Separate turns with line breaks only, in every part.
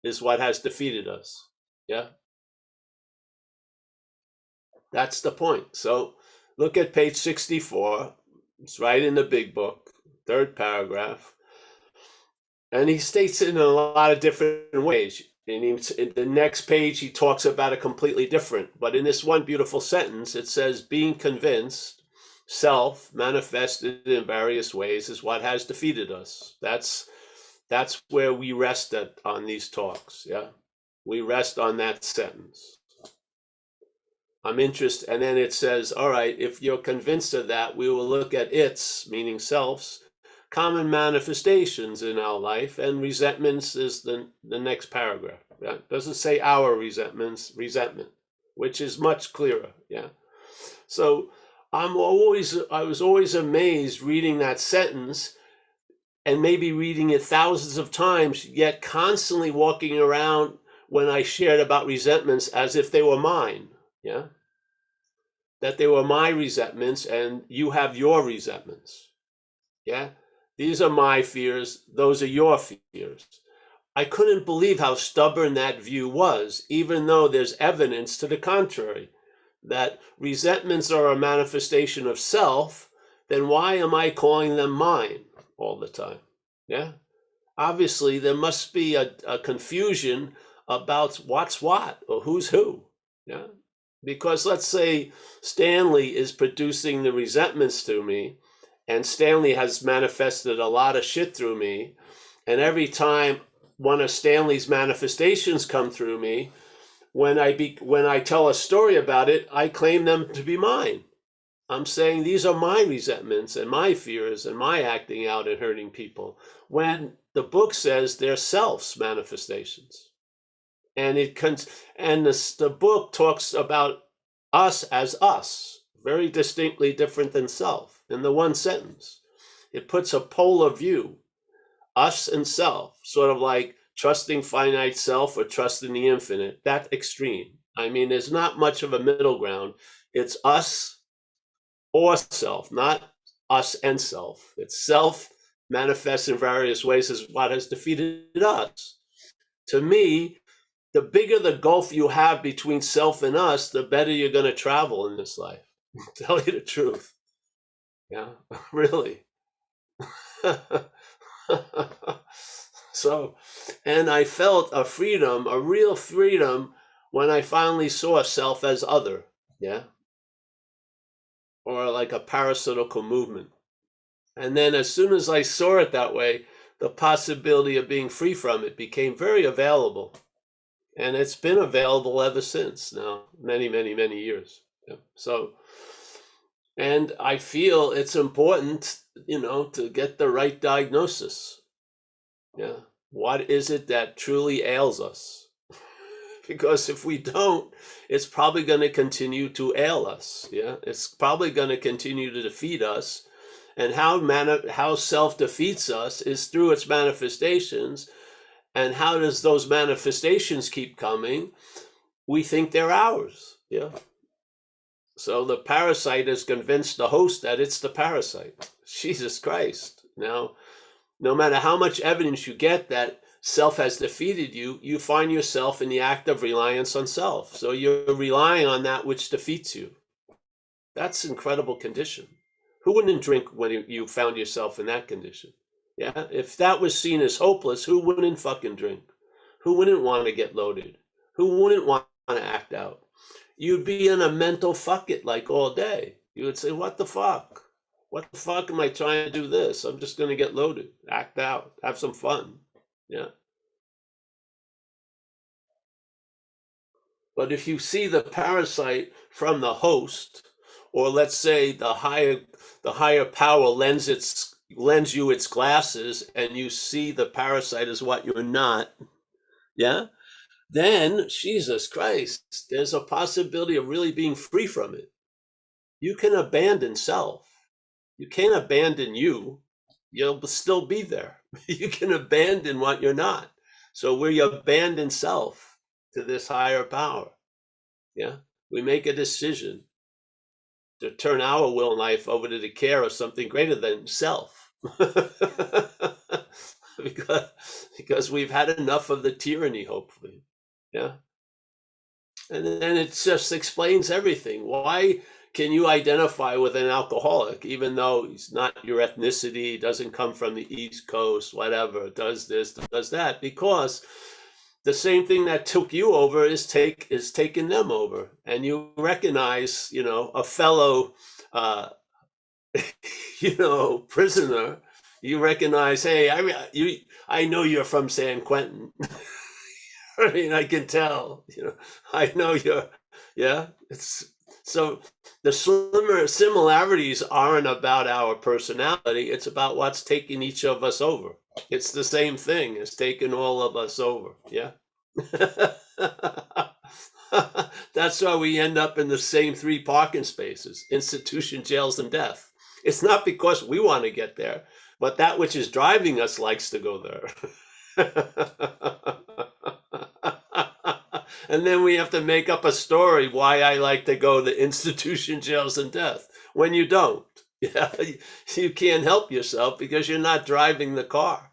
is what has defeated us. Yeah, that's the point. So look at page 64. It's right in the big book, third paragraph. And he states it in a lot of different ways. And in the next page, he talks about it completely different. But in this one beautiful sentence, it says, being convinced, self manifested in various ways, is what has defeated us. That's where we rest on these talks. Yeah, we rest on that sentence. I'm interested. And then it says, all right, if you're convinced of that, we will look at its, meaning self's, common manifestations in our life, and resentments is the next paragraph. Yeah? It doesn't say our resentments, resentment, which is much clearer. Yeah. So I was always amazed reading that sentence, and maybe reading it thousands of times, yet constantly walking around when I shared about resentments as if they were mine. Yeah. That they were my resentments and you have your resentments. Yeah. These are my fears. Those are your fears. I couldn't believe how stubborn that view was, even though there's evidence to the contrary, that resentments are a manifestation of self. Then why am I calling them mine all the time? Yeah. Obviously, there must be a confusion about what's what or who's who. Yeah. Because let's say Stanley is producing the resentments to me, and Stanley has manifested a lot of shit through me. And every time one of Stanley's manifestations come through me, when I tell a story about it, I claim them to be mine. I'm saying these are my resentments and my fears and my acting out and hurting people, when the book says they're self's manifestations. And the book talks about us as us, very distinctly different than self. In the one sentence, it puts a polar view, us and self, sort of like trusting finite self or trusting the infinite. That extreme. I mean, there's not much of a middle ground. It's us or self, not us and self. It's self manifests in various ways as what has defeated us. To me, the bigger the gulf you have between self and us, the better you're going to travel in this life. Tell you the truth. Yeah, really. So, and I felt a freedom, a real freedom, when I finally saw self as other. Yeah. Or like a parasitical movement. And then as soon as I saw it that way, the possibility of being free from it became very available. And it's been available ever since now, many, many, many years. Yeah. So, and I feel it's important, to get the right diagnosis. Yeah. What is it that truly ails us? Because if we don't, it's probably going to continue to ail us. Yeah. It's probably going to continue to defeat us. And how self defeats us is through its manifestations. And how does those manifestations keep coming? We think they're ours. Yeah. So the parasite has convinced the host that it's the parasite. Jesus Christ. Now, no matter how much evidence you get that self has defeated you, you find yourself in the act of reliance on self. So you're relying on that which defeats you. That's an incredible condition. Who wouldn't drink when you found yourself in that condition? Yeah. If that was seen as hopeless, who wouldn't fucking drink? Who wouldn't want to get loaded? Who wouldn't want to act out? You'd be in a mental fuck it like all day. You would say, what the fuck? What the fuck am I trying to do this? I'm just going to get loaded, act out, have some fun. Yeah. But if you see the parasite from the host, or let's say the higher power lends you its glasses, and you see the parasite as what you're not, yeah, then Jesus Christ, there's a possibility of really being free from it. You can abandon self. You can't abandon you. You'll still be there. You can abandon what you're not. So we abandon self to this higher power. Yeah. We make a decision to turn our will and life over to the care of something greater than self. because we've had enough of the tyranny, hopefully. Yeah. And then it just explains everything. Why can you identify with an alcoholic, even though he's not your ethnicity, doesn't come from the East Coast, whatever, does this, does that? Because the same thing that took you over is taking them over, and you recognize, a fellow, uh, prisoner. You recognize, hey, I know you're from San Quentin. I mean, I can tell, I know you're, yeah. It's so the similarities aren't about our personality. It's about what's taking each of us over. It's the same thing as taking all of us over. Yeah. That's why we end up in the same 3 parking spaces: institution, jails, and death. It's not because we want to get there, but that which is driving us likes to go there. And then we have to make up a story why I like to go to institution, jails, and death, when you don't. Yeah, you can't help yourself because you're not driving the car.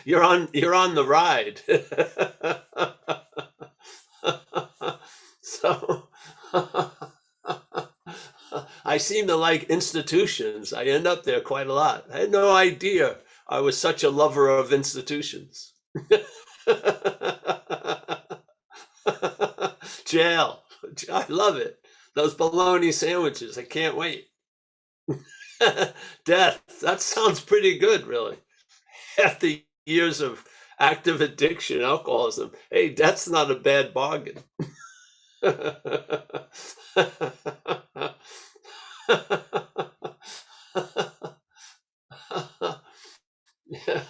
You're on the ride. So I seem to like institutions. I end up there quite a lot. I had no idea I was such a lover of institutions. Jail. I love it. Those bologna sandwiches. I can't wait. Death. That sounds pretty good, really. After years of active addiction, alcoholism. Hey, death's not a bad bargain. Yeah.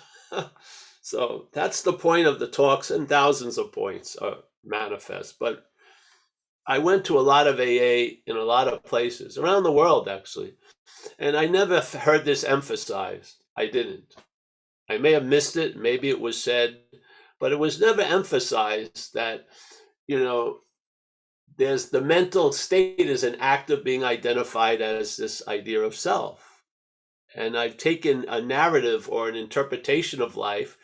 So that's the point of the talks, and thousands of points manifest. But I went to a lot of AA in a lot of places around the world, actually, and I never heard this emphasized. I didn't. I may have missed it. Maybe it was said, but it was never emphasized that, there's the mental state is an act of being identified as this idea of self. And I've taken a narrative or an interpretation of life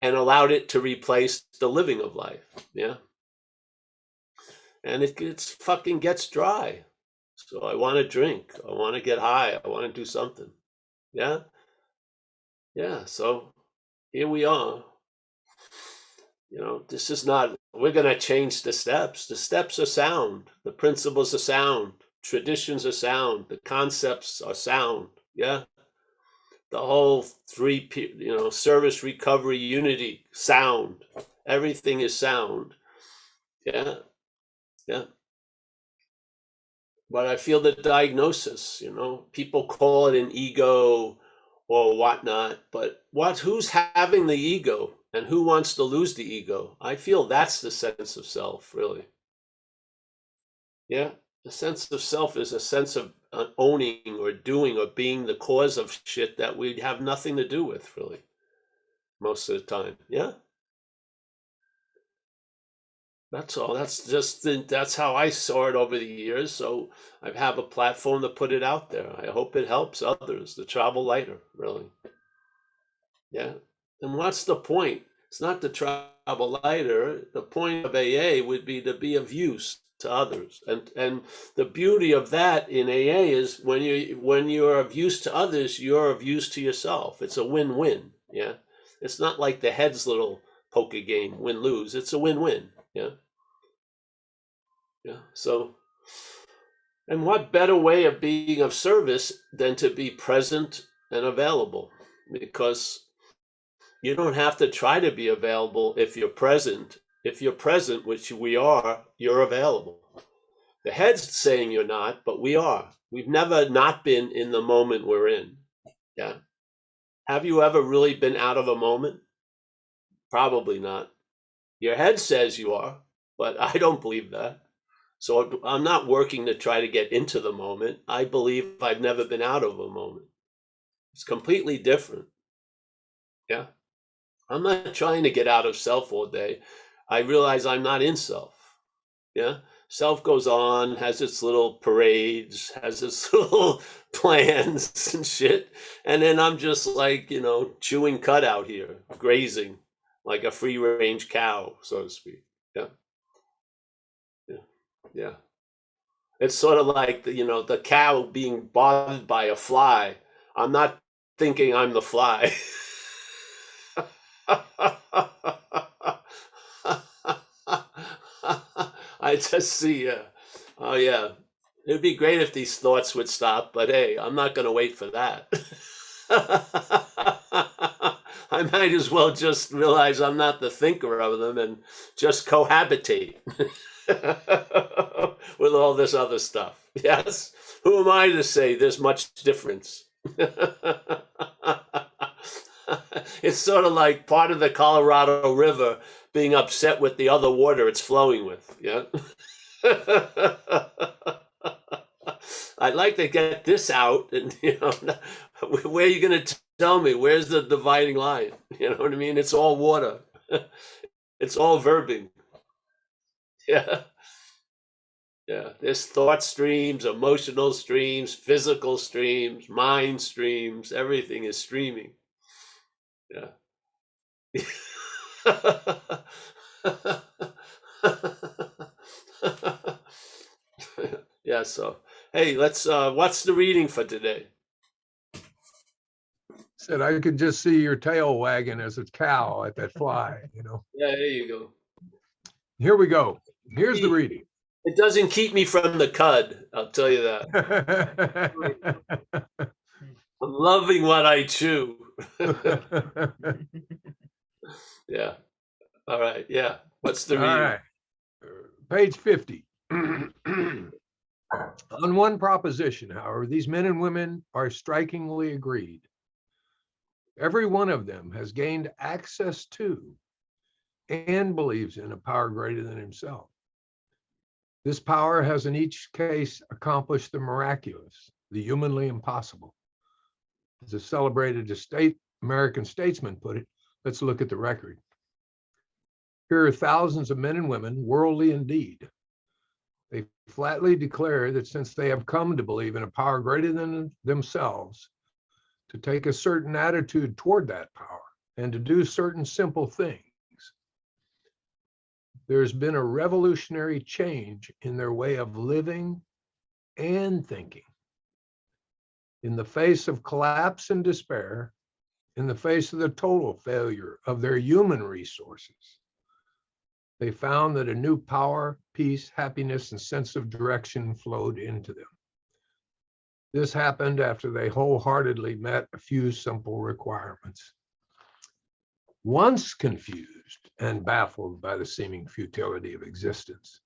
and allowed it to replace the living of life. Yeah. And it's fucking gets dry. So I want to drink. I want to get high. I want to do something. Yeah. Yeah. So here we are. This is not, we're going to change the steps. The steps are sound. The principles are sound. Traditions are sound. The concepts are sound. Yeah. The whole service, recovery, unity, sound. Everything is sound. Yeah. Yeah. But I feel the diagnosis, people call it an ego or whatnot, but who's having the ego and who wants to lose the ego? I feel that's the sense of self, really. Yeah. The sense of self is a sense of owning or doing or being the cause of shit that we have nothing to do with, really, most of the time. Yeah. That's all. That's how I saw it over the years. So I have a platform to put it out there. I hope it helps others to travel lighter, really. Yeah. And what's the point? It's not to travel lighter. The point of AA would be to be of use to others. And the beauty of that in AA is when you're of use to others, you're of use to yourself. It's a win-win. Yeah. It's not like the head's little poker game, win-lose. It's a win-win. Yeah. Yeah. So, and what better way of being of service than to be present and available? Because you don't have to try to be available if you're present. If you're present, which we are, you're available. The head's saying you're not, but we are. We've never not been in the moment we're in. Yeah. Have you ever really been out of a moment? Probably not. Your head says you are, but I don't believe that. So I'm not working to try to get into the moment. I believe I've never been out of a moment. It's completely different. Yeah. I'm not trying to get out of self all day. I realize I'm not in self. Yeah. Self goes on, has its little parades, has its little plans and shit. And then I'm just like, chewing cud out here, grazing like a free range cow, so to speak. Yeah. Yeah. Yeah. It's sort of like the cow being bothered by a fly. I'm not thinking I'm the fly. I just see, oh yeah, it'd be great if these thoughts would stop, but hey, I'm not going to wait for that. I might as well just realize I'm not the thinker of them and just cohabitate with all this other stuff. Yes? Who am I to say there's much difference? It's sort of like part of the Colorado River being upset with the other water it's flowing with. Yeah. I'd like to get this out, and where are you going to tell me? Where's the dividing line? You know what I mean? It's all water. It's all verbing. Yeah. Yeah. There's thought streams, emotional streams, physical streams, mind streams. Everything is streaming. Yeah. Yeah, so hey, let's what's the reading for today?
Said I could just see your tail wagging as a cow at that fly,
Yeah, there you go.
Here we go. Here's the reading.
It doesn't keep me from the cud, I'll tell you that. I'm loving what I chew. Yeah. All right. Yeah. What's the reading?
All right. Page 50. On one proposition, however, these men and women are strikingly agreed. Every one of them has gained access to and believes in a power greater than himself. This power has in each case accomplished the miraculous, the humanly impossible. As a celebrated American statesman put it, let's look at the record. Here are thousands of men and women, worldly indeed. They flatly declare that since they have come to believe in a power greater than themselves, to take a certain attitude toward that power and to do certain simple things, there's been a revolutionary change in their way of living and thinking. In the face of collapse and despair, in the face of the total failure of their human resources, they found that a new power, peace, happiness, and sense of direction flowed into them. This happened after they wholeheartedly met a few simple requirements. Once confused and baffled by the seeming futility of existence,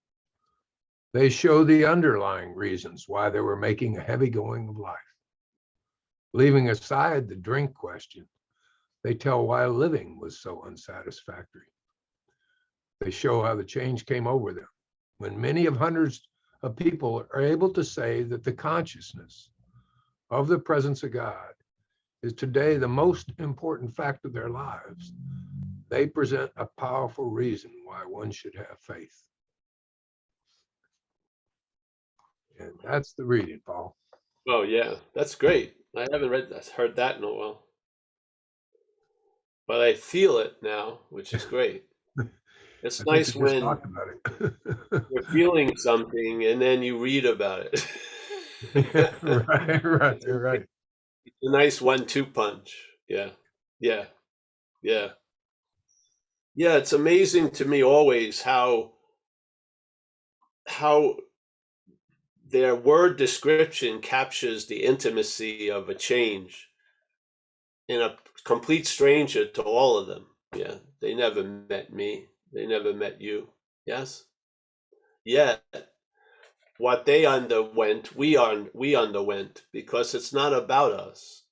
they show the underlying reasons why they were making a heavy going of life. Leaving aside the drink question, they tell why living was so unsatisfactory. They show how the change came over them when many of hundreds of people are able to say that the consciousness of the presence of God is today the most important fact of their lives. They present a powerful reason why one should have faith. And that's the reading, Paul.
Oh yeah, that's great. I haven't heard that in a while. But I feel it now, which is great. It's nice when
talked about it.
you're feeling something and then you read about it.
Right.
It's a nice 1-2 punch. Yeah. Yeah. Yeah. Yeah, it's amazing to me always how their word description captures the intimacy of a change in a complete stranger to all of them. Yeah. They never met me. They never met you. Yes? Yet, what they underwent, we underwent, because it's not about us.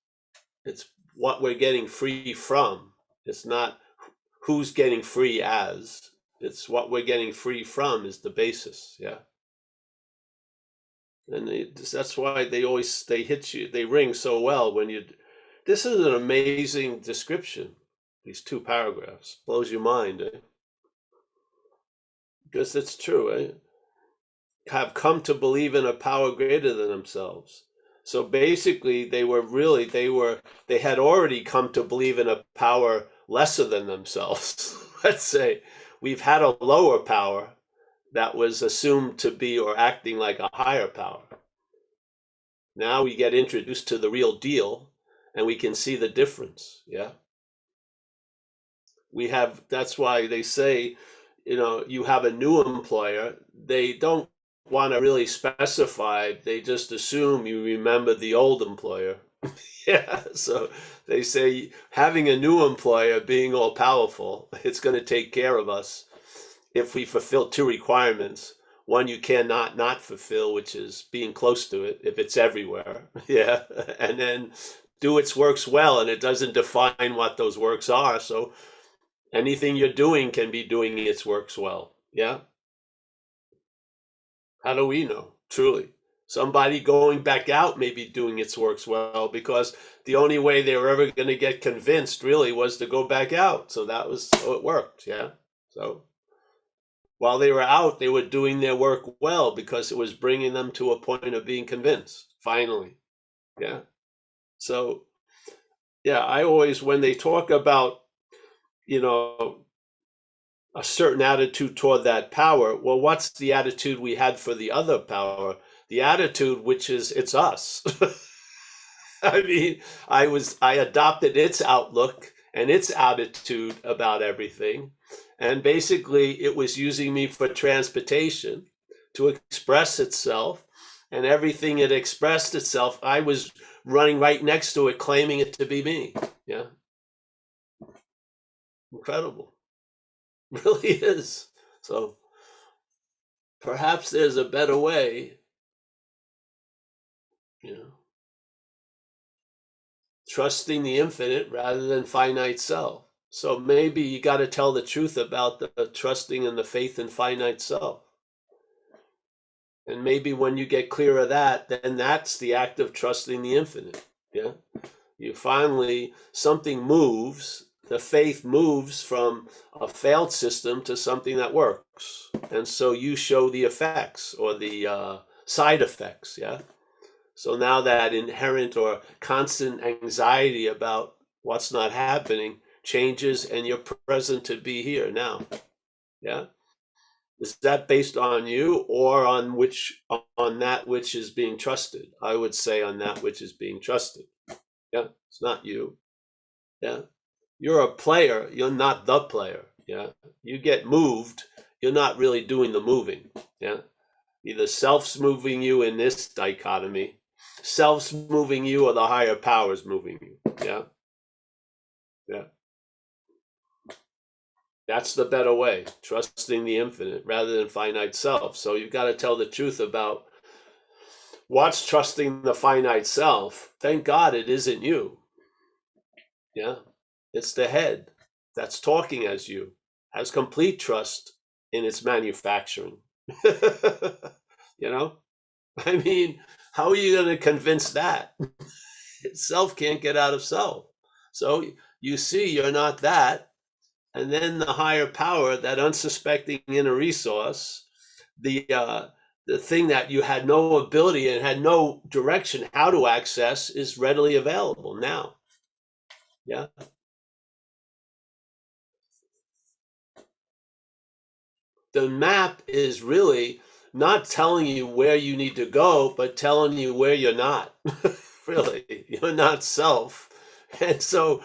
It's what we're getting free from. It's not who's getting free as. It's what we're getting free from is the basis. Yeah. And that's why they hit you, they ring so well when you. This is an amazing description. These 2 paragraphs blows your mind, eh? Because it's true, eh? have come to believe in a power greater than themselves. So basically, they had already come to believe in a power lesser than themselves. Let's say we've had a lower power that was assumed to be or acting like a higher power. Now we get introduced to the real deal and we can see the difference. Yeah. That's why they say, you have a new employer, they don't want to really specify, they just assume you remember the old employer. Yeah, so they say having a new employer being all powerful, it's going to take care of us if we fulfill two requirements. One you cannot not fulfill, which is being close to it if it's everywhere. Yeah, and then do its works well, and it doesn't define what those works are. So anything you're doing can be doing its works well. Yeah. How do we know? Truly. Somebody going back out may be doing its works well because the only way they were ever going to get convinced really was to go back out. So it worked. Yeah. So while they were out, they were doing their work well because it was bringing them to a point of being convinced. Finally. Yeah. So, yeah, I always, when they talk about, a certain attitude toward that power, well, what's the attitude we had for the other power? The attitude, which is, it's us. I mean, I adopted its outlook and its attitude about everything. And basically, it was using me for transportation to express itself. And everything it expressed itself, I was running right next to it, claiming it to be me. Yeah. Incredible. Really is. So perhaps there's a better way, trusting the infinite rather than finite self. So maybe you got to tell the truth about the trusting and the faith in finite self. And maybe when you get clear of that, then that's the act of trusting the infinite. Yeah. You finally, something moves, the faith moves from a failed system to something that works. And so you show the effects or the side effects. Yeah. So now that inherent or constant anxiety about what's not happening changes and you're present to be here now. Yeah. Is that based on you or on that which is being trusted? I would say on that which is being trusted. Yeah. It's not you. Yeah. You're a player. You're not the player. Yeah. You get moved. You're not really doing the moving. Yeah. Either self's moving you in this dichotomy, self's moving you, or the higher power's moving you. Yeah. Yeah. That's the better way, trusting the infinite rather than finite self. So you've got to tell the truth about what's trusting the finite self. Thank God it isn't you. Yeah. It's the head that's talking as you, has complete trust in its manufacturing. I mean, how are you going to convince that? Self can't get out of self. So you see, you're not that. And then the higher power, that unsuspecting inner resource, the thing that you had no ability and had no direction how to access, is readily available now. Yeah. The map is really not telling you where you need to go, but telling you where you're not. Really, you're not self. And so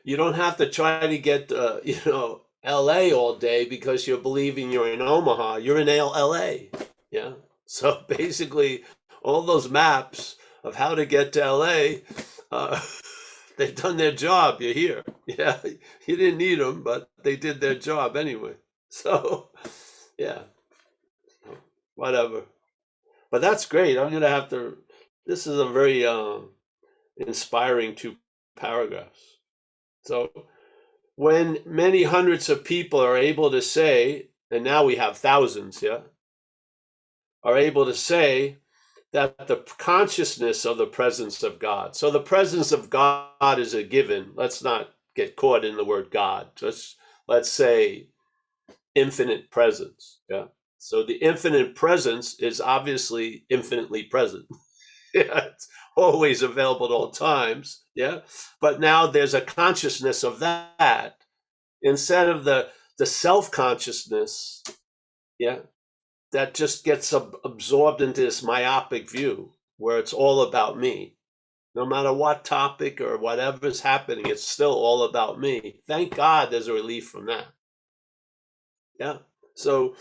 you don't have to try to get, LA all day because you're believing you're in Omaha. You're in LA. Yeah. So basically, all those maps of how to get to LA, they've done their job. You're here. Yeah. You didn't need them, but they did their job anyway. So, yeah, whatever. But that's great. I'm going to have to, this is a very inspiring 2 paragraphs. So, when many hundreds of people are able to say, and now we have thousands, yeah, are able to say that the consciousness of the presence of God. So the presence of God is a given. Let's not get caught in the word God. Let's say infinite presence. Yeah. So the infinite presence is obviously infinitely present. Yeah, it's always available at all times. Yeah. But now there's a consciousness of that instead of the self-consciousness, yeah, that just gets absorbed into this myopic view where it's all about me. No matter what topic or whatever's happening, it's still all about me. Thank God there's a relief from that. Yeah. So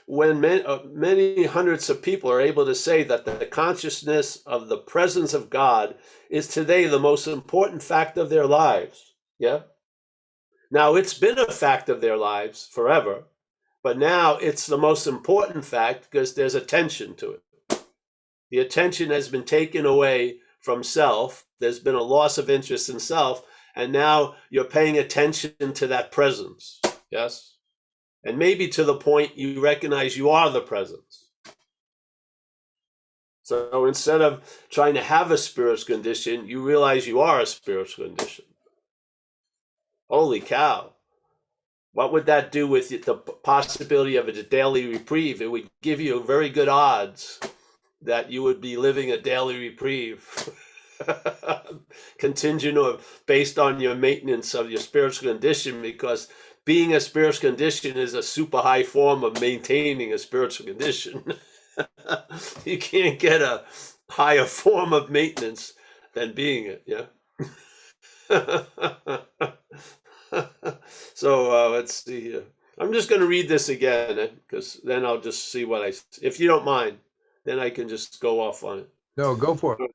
when many hundreds of people are able to say that the consciousness of the presence of God is today the most important fact of their lives. Yeah. Now, it's been a fact of their lives forever, but now it's the most important fact because there's attention to it. The attention has been taken away from self. There's been a loss of interest in self, and now you're paying attention to that presence. Yes. And maybe to the point you recognize you are the presence. So instead of trying to have a spiritual condition, you realize you are a spiritual condition. Holy cow. What would that do with the possibility of a daily reprieve? It would give you very good odds that you would be living a daily reprieve. Contingent or based on your maintenance of your spiritual condition, because being a spiritual condition is a super high form of maintaining a spiritual condition. You can't get a higher form of maintenance than being it, yeah. So let's see here. I'm just going to read this again because then I'll just see what if you don't mind, then I can just go off on it.
No, go for it.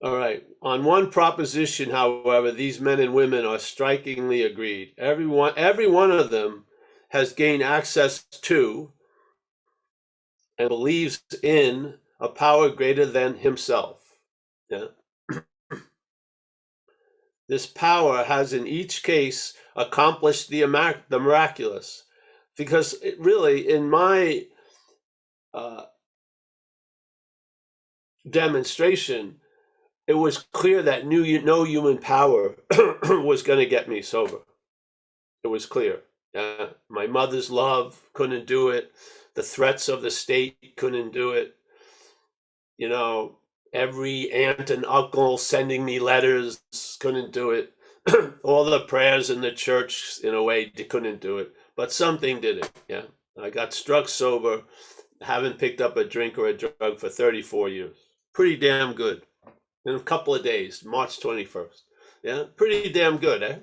All right. On one proposition, however, these men and women are strikingly agreed. Every one of them has gained access to and believes in a power greater than himself. Yeah. This power has in each case accomplished the miraculous, because it really, in my demonstration, it was clear that no human power was going to get me sober. It was clear. My mother's love couldn't do it. The threats of the state couldn't do it. You know, every aunt and uncle sending me letters couldn't do it. All the prayers in the church, in a way, they couldn't do it. But something did it. Yeah. I got struck sober, haven't picked up a drink or a drug for 34 years. Pretty damn good. In a couple of days, March 21st. Yeah, pretty damn good, eh?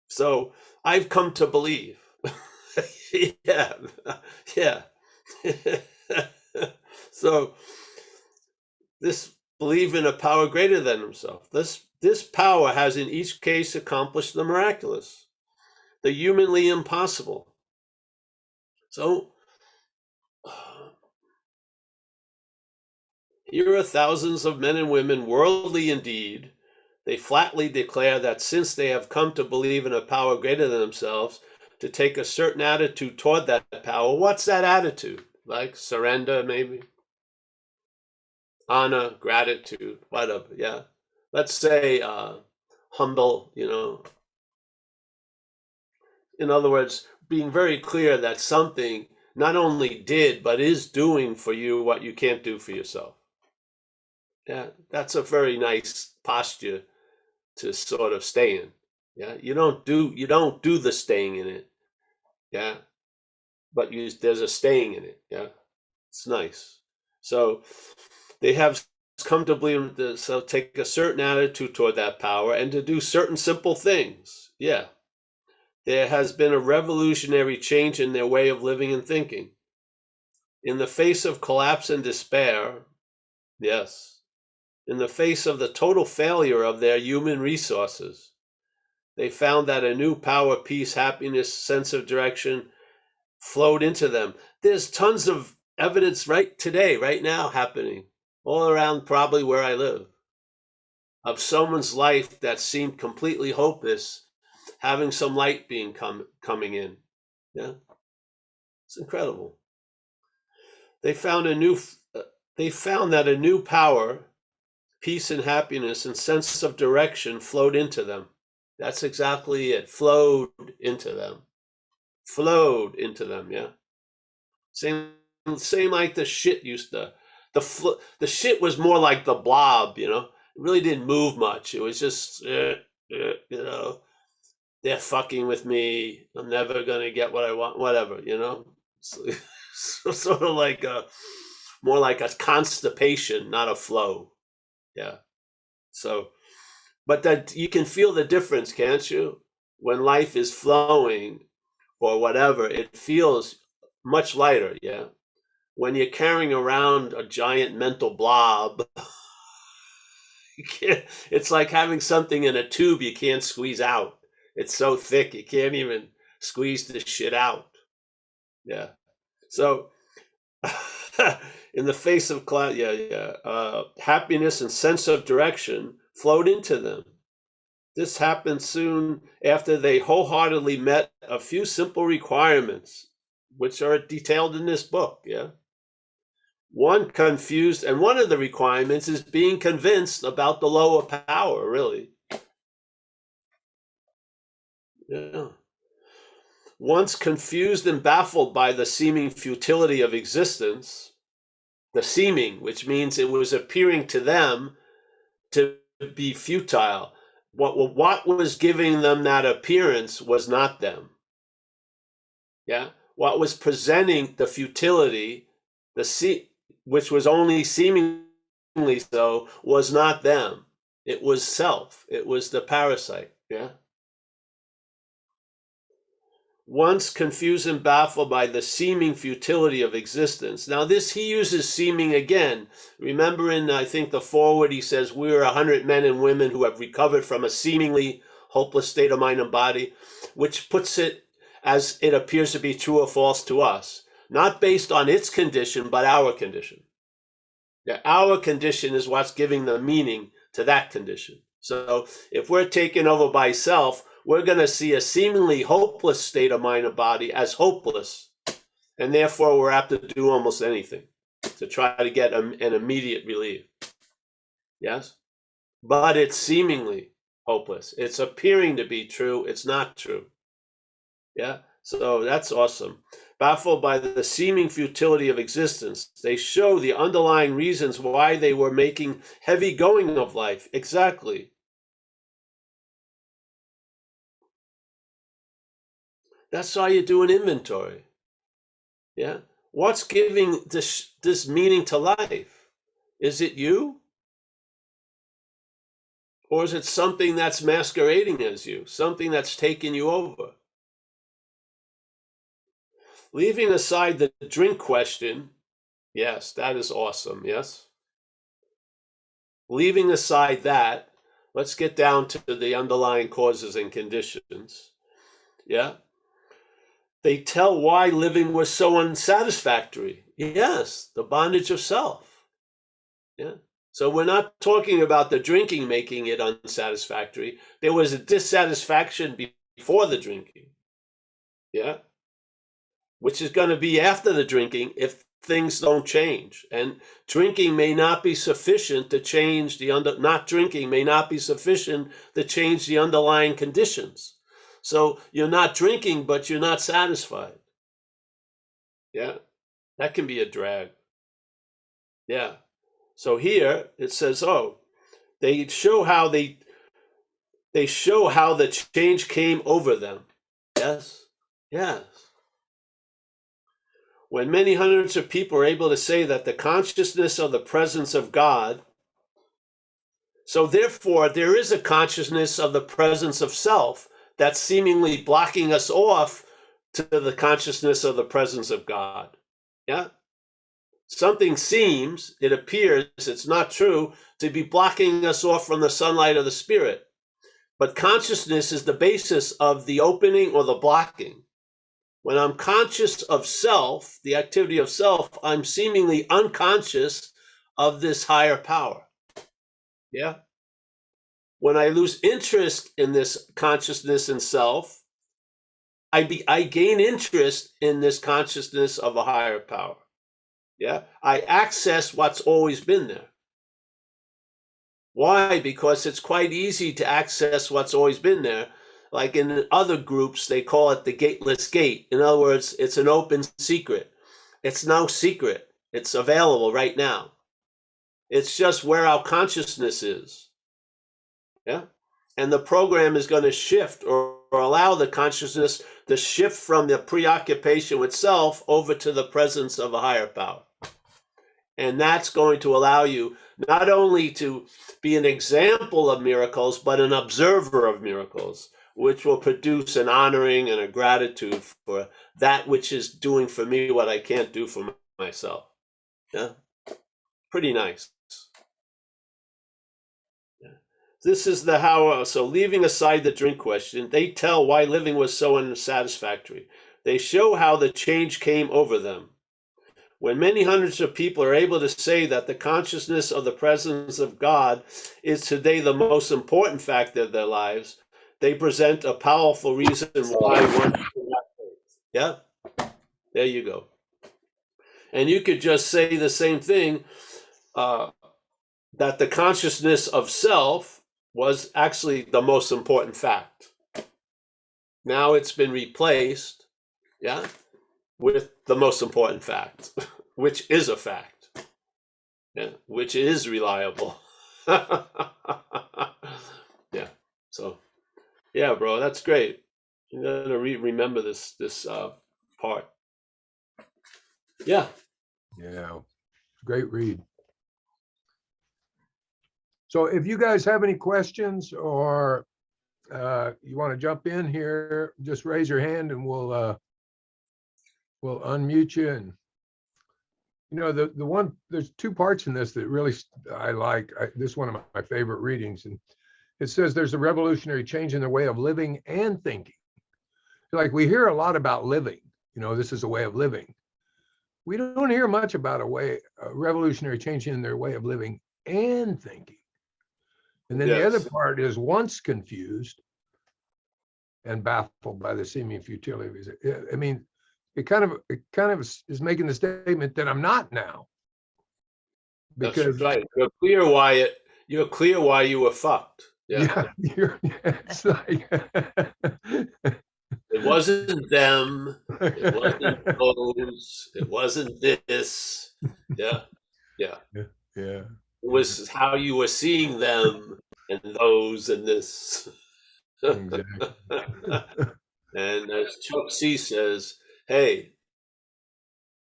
So I've come to believe. Yeah, yeah. So this believe in a power greater than himself. This power has in each case accomplished the miraculous, the humanly impossible. So here are thousands of men and women, worldly indeed. They flatly declare that since they have come to believe in a power greater than themselves, to take a certain attitude toward that power. What's that attitude? Like surrender, maybe? Honor, gratitude, whatever, yeah. Let's say humble, In other words, being very clear that something not only did, but is doing for you what you can't do for yourself. Yeah, that's a very nice posture to sort of stay in. Yeah, you don't do the staying in it. Yeah, but there's a staying in it. Yeah, it's nice. So they have come to believe that, so take a certain attitude toward that power and to do certain simple things. Yeah, there has been a revolutionary change in their way of living and thinking. In the face of collapse and despair, yes, in the face of the total failure of their human resources, they found that a new power, peace, happiness, sense of direction flowed into them. There's tons of evidence right today, right now, happening all around probably where I live, of someone's life that seemed completely hopeless, having some light being coming in. Yeah, it's incredible. They found that a new power, peace and happiness and sense of direction flowed into them. That's exactly it. Flowed into them. flowed into them. Yeah. Same like the shit used to. The shit was more like the blob, you know. It really didn't move much. It was just, you know, they're fucking with me. I'm never gonna get what I want. Whatever, you know. So sort of like more like a constipation, not a flow. Yeah. So, but that you can feel the difference, can't you? When life is flowing or whatever, it feels much lighter. Yeah. When you're carrying around a giant mental blob, you can't, it's like having something in a tube you can't squeeze out. It's so thick you can't even squeeze the shit out. Yeah. So in the face of cloud, happiness and sense of direction flowed into them. This happened soon after they wholeheartedly met a few simple requirements, which are detailed in this book. Yeah. One of the requirements is being convinced about the lower power, really. Yeah. Once confused and baffled by the seeming futility of existence, the seeming, which means it was appearing to them to be futile. What was giving them that appearance was not them. Yeah. What was presenting the futility, which was only seemingly so, was not them. It was self. It was the parasite. Yeah. Once confused and baffled by the seeming futility of existence. Now he uses seeming again. Remember in, I think, the foreword, he says, we're 100 men and women who have recovered from a seemingly hopeless state of mind and body, which puts it as it appears to be true or false to us, not based on its condition, but our condition. Yeah, our condition is what's giving the meaning to that condition. So if we're taken over by self, we're going to see a seemingly hopeless state of mind and body as hopeless. And therefore, we're apt to do almost anything to try to get an immediate relief. Yes? But it's seemingly hopeless. It's appearing to be true. It's not true. Yeah? So that's awesome. Baffled by the seeming futility of existence, they show the underlying reasons why they were making heavy going of life. Exactly. That's why you do an inventory. Yeah. What's giving this meaning to life? Is it you? Or is it something that's masquerading as you? Something that's taken you over? Leaving aside the drink question, yes, that is awesome. Yes. Leaving aside that, let's get down to the underlying causes and conditions. Yeah. They tell why living was so unsatisfactory. Yes, the bondage of self. Yeah. So we're not talking about the drinking making it unsatisfactory. There was a dissatisfaction before the drinking. Yeah. Which is going to be after the drinking if things don't change. And drinking may not be sufficient to change not drinking may not be sufficient to change the underlying conditions. So you're not drinking, but you're not satisfied. Yeah. That can be a drag. Yeah. So here it says, they show how the change came over them. Yes. Yes. When many hundreds of people are able to say that the consciousness of the presence of God, so therefore there is a consciousness of the presence of self that's seemingly blocking us off to the consciousness of the presence of God. Yeah. Something seems, it appears, it's not true, to be blocking us off from the sunlight of the spirit. But consciousness is the basis of the opening or the blocking. When I'm conscious of self, the activity of self, I'm seemingly unconscious of this higher power. Yeah. When I lose interest in this consciousness in self, I gain interest in this consciousness of a higher power. Yeah. I access what's always been there. Why? Because it's quite easy to access what's always been there. like in other groups, they call it the gateless gate. In other words, it's an open secret. It's no secret. It's available right now. It's just where our consciousness is. Yeah. And the program is going to shift or allow the consciousness to shift from the preoccupation with self over to the presence of a higher power. And that's going to allow you not only to be an example of miracles, but an observer of miracles, which will produce an honoring and a gratitude for that which is doing for me what I can't do for myself. Yeah. Pretty nice. Yeah. This is the how. So leaving aside the drink question, they tell why living was so unsatisfactory. They show how the change came over them. When many hundreds of people are able to say that the consciousness of the presence of God is today the most important factor of their lives, they present a powerful reason why one should not faith. Yeah, there you go. And you could just say the same thing, that the consciousness of self was actually the most important fact. Now it's been replaced, yeah, with the most important fact, which is a fact, yeah, which is reliable. Yeah. So, yeah, bro, that's great. You gotta remember this part. Yeah.
Yeah, great read. So if you guys have any questions or you want to jump in here, just raise your hand and we'll unmute you. And you know, the one, there's two parts in this that really I like. This is one of my favorite readings, and it says there's a revolutionary change in the way of living and thinking. Like we hear a lot about living, you know, this is a way of living. We don't hear much about a revolutionary change in their way of living and thinking. And then the other part is once confused and baffled by the seeming futility. I mean, it kind of is making the statement that I'm not now.
Because that's right. You're clear why you were fucked. Yeah.
It's like
it wasn't them. It wasn't those. It wasn't this. Yeah. Yeah.
Yeah.
It was how you were seeing them and those and this.
Exactly.
And as Chuck C says, hey,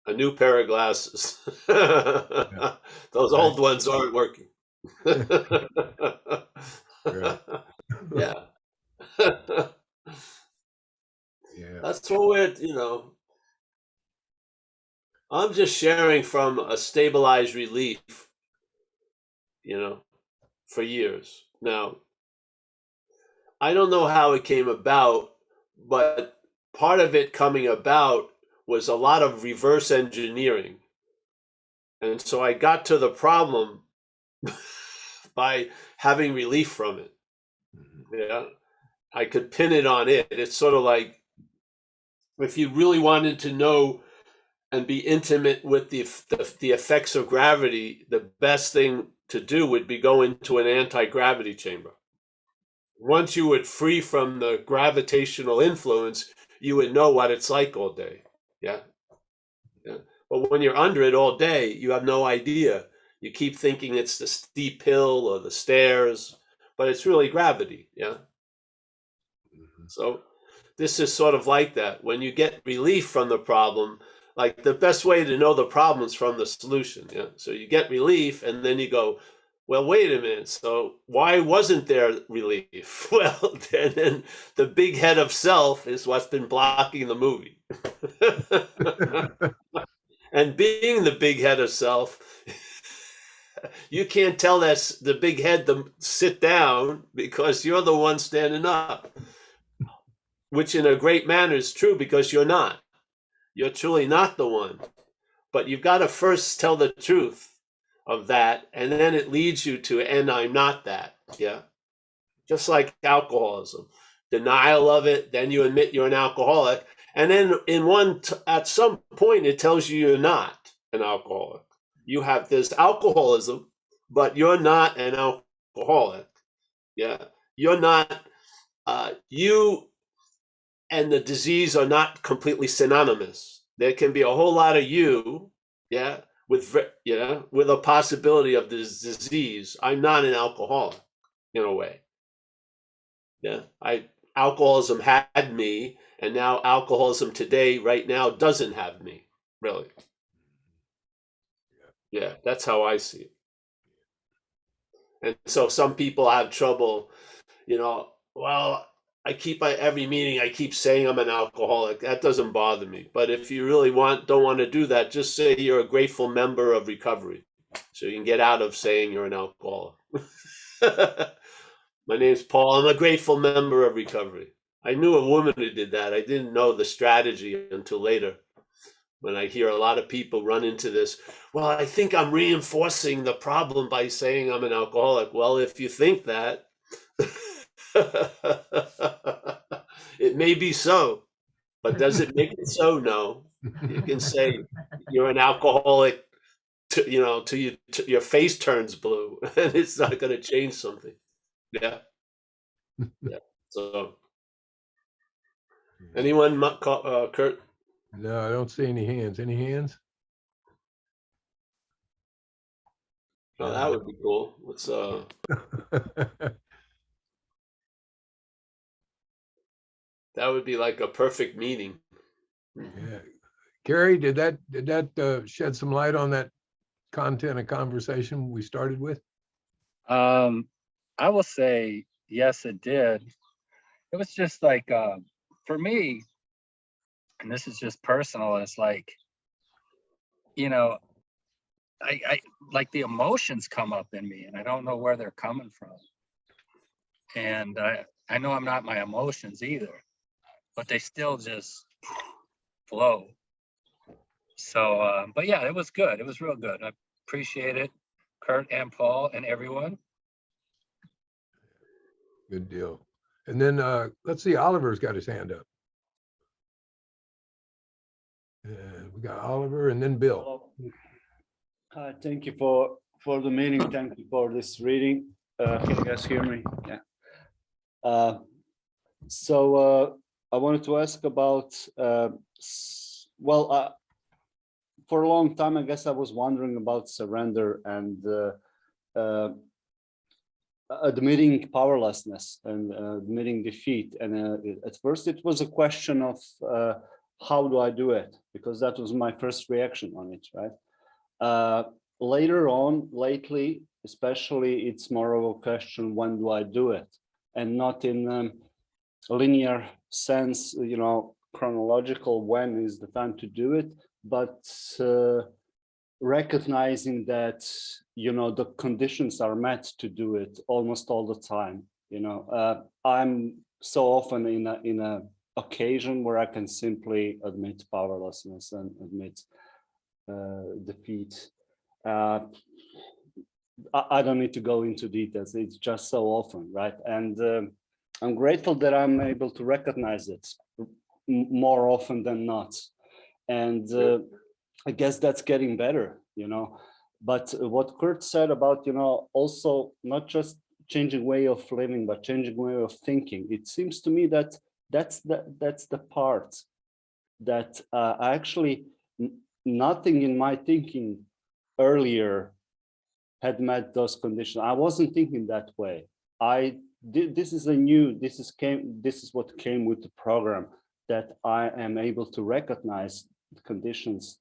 a new pair of glasses. Those old ones aren't working. Yeah.
Yeah.
That's what we're, I'm just sharing from a stabilized relief, for years. Now, I don't know how it came about, but part of it coming about was a lot of reverse engineering. And so I got to the problem by having relief from it. Yeah. I could pin it on it. It's sort of like if you really wanted to know and be intimate with the effects of gravity, the best thing to do would be go into an anti-gravity chamber. Once you would free from the gravitational influence, you would know what it's like all day. Yeah. Yeah. But when you're under it all day, you have no idea. You keep thinking it's the steep hill or the stairs, but it's really gravity. Yeah. So this is sort of like that. When you get relief from the problem, like the best way to know the problem is from the solution. Yeah. So you get relief and then you go, well, wait a minute. So why wasn't there relief? Well, then the big head of self is what's been blocking the movie. And being the big head of self, you can't tell the big head to sit down because you're the one standing up, which in a great manner is true because you're not. You're truly not the one. But you've got to first tell the truth of that, and then it leads you to, and I'm not that. Yeah. Just like alcoholism. Denial of it, then you admit you're an alcoholic. And then at some point, it tells you you're not an alcoholic. You have this alcoholism, but you're not an alcoholic. Yeah. You're not you and the disease are not completely synonymous. There can be a whole lot of you, yeah, with with a possibility of this disease. I'm not an alcoholic in a way. Yeah, alcoholism had me, and now alcoholism today, right now, doesn't have me. Really. Yeah, that's how I see it. And so some people have trouble, well, every meeting, I keep saying I'm an alcoholic. That doesn't bother me. But if you really don't want to do that, just say you're a grateful member of recovery. So you can get out of saying you're an alcoholic. My name's Paul. I'm a grateful member of recovery. I knew a woman who did that. I didn't know the strategy until later. When I hear a lot of people run into this, well, I think I'm reinforcing the problem by saying I'm an alcoholic. Well, if you think that, it may be so, but does it make it so? No. You can say you're an alcoholic, till your face turns blue, and it's not going to change something. Yeah. Yeah. So, anyone, Kurt?
No, I don't see any hands. Any hands?
Oh, that would be cool. Let's that would be like a perfect meeting.
Yeah. Gary, did that shed some light on that content of conversation we started with?
I will say yes, it did. It was just like for me, and this is just personal. It's like, I like the emotions come up in me, and I don't know where they're coming from. And I know I'm not my emotions either, but they still just flow. So, but yeah, it was good. It was real good. I appreciate it, Kurt and Paul and everyone.
Good deal. And then let's see, Oliver's got his hand up. We got Oliver and then Bill.
Hi, thank you for the meeting. Thank you for this reading. Can you guys hear me? Yeah. So I wanted to ask about, for a long time, I guess I was wondering about surrender and admitting powerlessness and admitting defeat. And at first it was a question of how do I do it? Because that was my first reaction on it, right? Later on, lately, especially, it's more of a question, when do I do it? And not in a linear sense, chronological, when is the time to do it, but recognizing that, the conditions are met to do it almost all the time. I'm so often in a occasion where I can simply admit powerlessness and admit defeat. I don't need to go into details. It's just so often, right? And I'm grateful that I'm able to recognize it more often than not. And I guess that's getting better, But what Kurt said about, also not just changing way of living, but changing way of thinking. It seems to me that that's the part that actually nothing in my thinking earlier had met those conditions. I wasn't thinking that way. This is what came with the program, that I am able to recognize conditions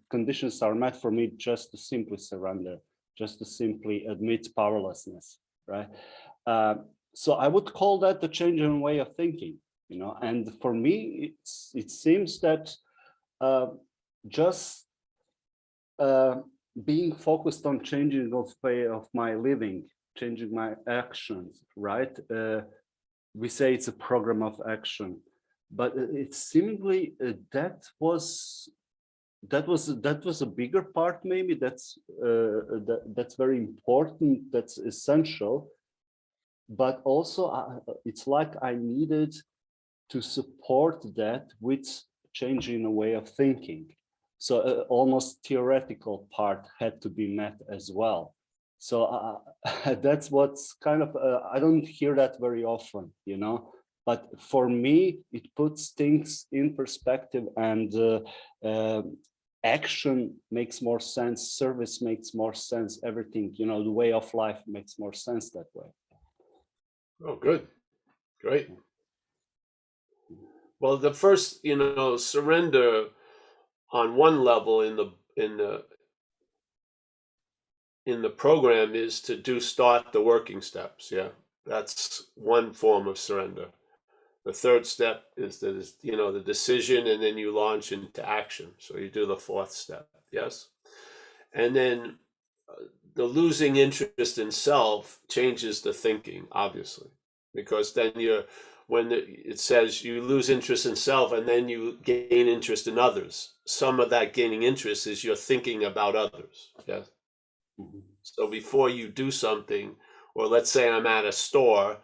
conditions are met for me just to simply surrender, just to simply admit powerlessness, right? So I would call that the change in way of thinking, and for me, it seems that just being focused on changing the way of my living, changing my actions, right? We say it's a program of action, but it's seemingly that was a bigger part. Maybe that's very important. That's essential. But also, it's like I needed to support that with changing a way of thinking. So almost theoretical part had to be met as well. So that's what's kind of, I don't hear that very often, you know, but for me, it puts things in perspective, and action makes more sense, service makes more sense, everything, you know, the way of life makes more sense that way.
Oh, good. Great. Well, the first, surrender on one level in the program is to start the working steps. Yeah. That's one form of surrender. The third step is the decision, and then you launch into action. So you do the fourth step. Yes. And then the losing interest in self changes the thinking, obviously, because then it says you lose interest in self and then you gain interest in others. Some of that gaining interest is you're thinking about others. Yes.
Mhm.
So before you do something, or let's say I'm at a store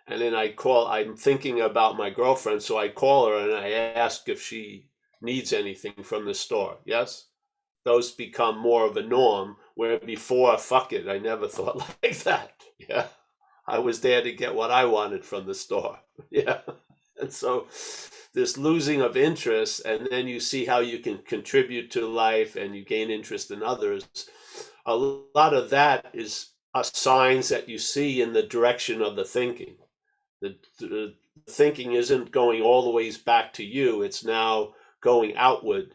and then I'm thinking about my girlfriend, so I call her and I ask if she needs anything from the store. Yes. Those become more of a norm, where before, fuck it, I never thought like that. Yeah. I was there to get what I wanted from the store. Yeah. And so this losing of interest, and then you see how you can contribute to life and you gain interest in others. A lot of that is signs that you see in the direction of the thinking. The thinking isn't going all the ways back to you, it's now going outward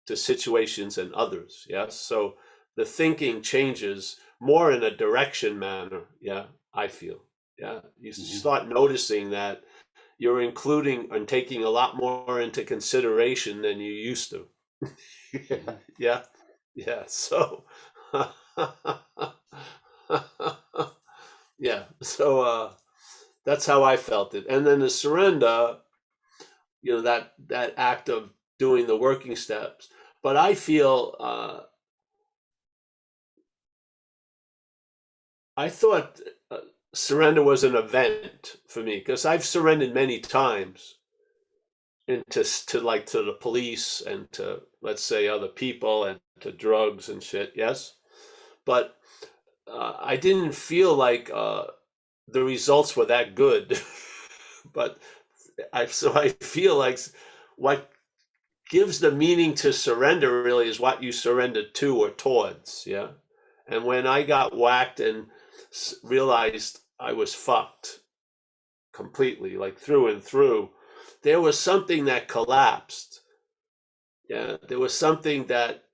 to situations and others. Yes. So the thinking changes more in a direction manner. Yeah. I feel. Yeah. You start noticing that you're including and taking a lot more into consideration than you used to. Yeah. Yeah. Yeah. So, yeah. So, that's how I felt it. And then the surrender, that act of doing the working steps. But I feel, I thought surrender was an event for me, because I've surrendered many times into to the police and to, let's say, other people and to drugs and shit. Yes, but I didn't feel like the results were that good. But I feel like what gives the meaning to surrender really is what you surrender to or towards. Yeah. And when I got whacked and realized I was fucked completely, like through and through, there was something that collapsed. Yeah. There was something that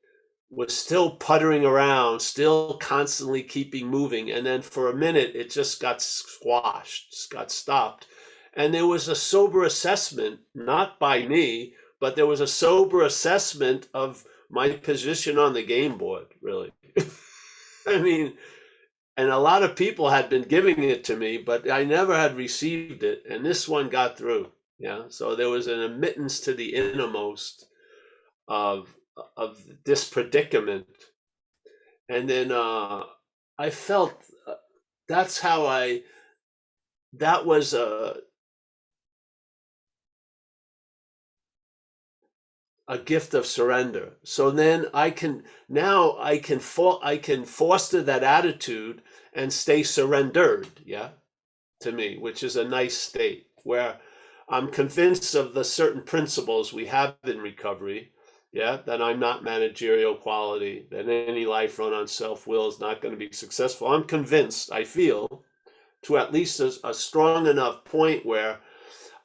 was still puttering around, still constantly keeping moving. And then for a minute, it just got squashed, just got stopped. And there was a sober assessment, not by me, but there was a sober assessment of my position on the game board, really. I mean, and a lot of people had been giving it to me, but I never had received it. And this one got through. Yeah. So there was an admittance to the innermost of this predicament. And then I felt that's how that was a gift of surrender. So then I can foster that attitude and stay surrendered, yeah, to me, which is a nice state where I'm convinced of the certain principles we have in recovery. Yeah, that I'm not managerial quality, that any life run on self-will is not going to be successful. I'm convinced, I feel, to at least a strong enough point where